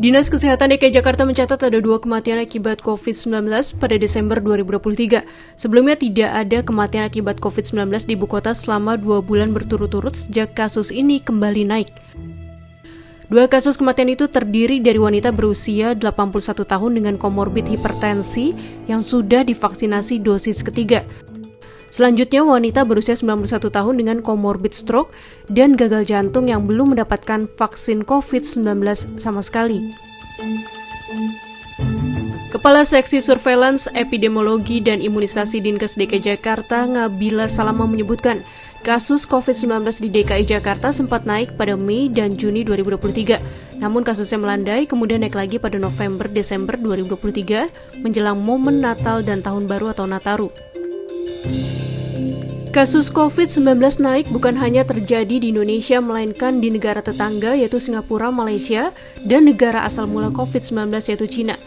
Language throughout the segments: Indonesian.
Dinas Kesehatan DKI Jakarta mencatat ada 2 kematian akibat COVID-19 pada Desember 2023. Sebelumnya tidak ada kematian akibat COVID-19 di ibu kota selama 2 bulan berturut-turut sejak kasus ini kembali naik. 2 kasus kematian itu terdiri dari wanita berusia 81 tahun dengan komorbid hipertensi yang sudah divaksinasi dosis ketiga. Selanjutnya, wanita berusia 91 tahun dengan komorbid stroke dan gagal jantung yang belum mendapatkan vaksin COVID-19 sama sekali. Kepala Seksi Surveillance, Epidemiologi, dan Imunisasi Dinkes DKI Jakarta, Ngabila Salama menyebutkan, kasus COVID-19 di DKI Jakarta sempat naik pada Mei dan Juni 2023. Namun kasusnya melandai, kemudian naik lagi pada November-Desember 2023 menjelang momen Natal dan Tahun Baru atau Nataru. Kasus COVID-19 naik bukan hanya terjadi di Indonesia, melainkan di negara tetangga yaitu Singapura, Malaysia, dan negara asal mula COVID-19 yaitu Cina.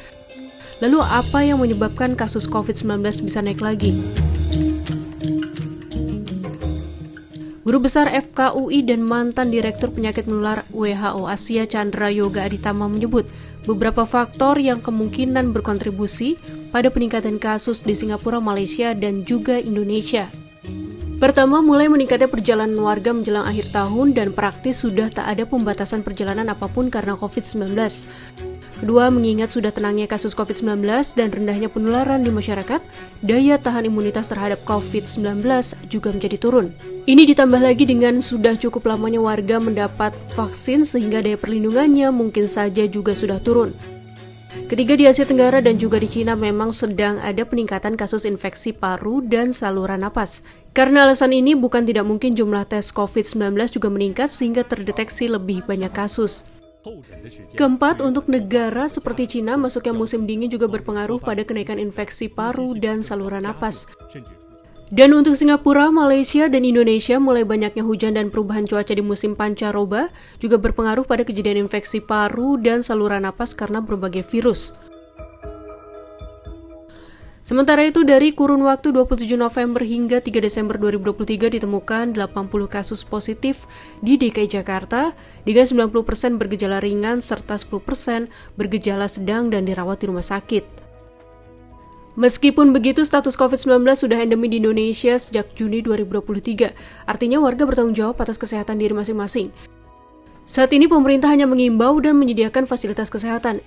Lalu apa yang menyebabkan kasus COVID-19 bisa naik lagi? Guru Besar FKUI dan mantan Direktur Penyakit Menular WHO Asia Chandra Yoga Aditama menyebut beberapa faktor yang kemungkinan berkontribusi pada peningkatan kasus di Singapura, Malaysia, dan juga Indonesia. Pertama, mulai meningkatnya perjalanan warga menjelang akhir tahun dan praktis sudah tak ada pembatasan perjalanan apapun karena COVID-19. Kedua, mengingat sudah tenangnya kasus COVID-19 dan rendahnya penularan di masyarakat, daya tahan imunitas terhadap COVID-19 juga menjadi turun. Ini ditambah lagi dengan sudah cukup lamanya warga mendapat vaksin sehingga daya perlindungannya mungkin saja juga sudah turun. Ketiga, di Asia Tenggara dan juga di Cina memang sedang ada peningkatan kasus infeksi paru dan saluran napas. Karena alasan ini, bukan tidak mungkin jumlah tes COVID-19 juga meningkat sehingga terdeteksi lebih banyak kasus. Keempat, untuk negara seperti Cina, masuknya musim dingin juga berpengaruh pada kenaikan infeksi paru dan saluran napas. Dan untuk Singapura, Malaysia, dan Indonesia, mulai banyaknya hujan dan perubahan cuaca di musim pancaroba juga berpengaruh pada kejadian infeksi paru dan saluran napas karena berbagai virus. Sementara itu, dari kurun waktu 27 November hingga 3 Desember 2023 ditemukan 80 kasus positif di DKI Jakarta, dengan 90% bergejala ringan serta 10% bergejala sedang dan dirawat di rumah sakit. Meskipun begitu, status COVID-19 sudah endemi di Indonesia sejak Juni 2023. Artinya warga bertanggung jawab atas kesehatan diri masing-masing. Saat ini pemerintah hanya mengimbau dan menyediakan fasilitas kesehatan.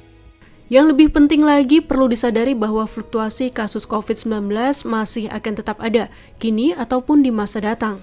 Yang lebih penting lagi, perlu disadari bahwa fluktuasi kasus COVID-19 masih akan tetap ada, kini ataupun di masa datang.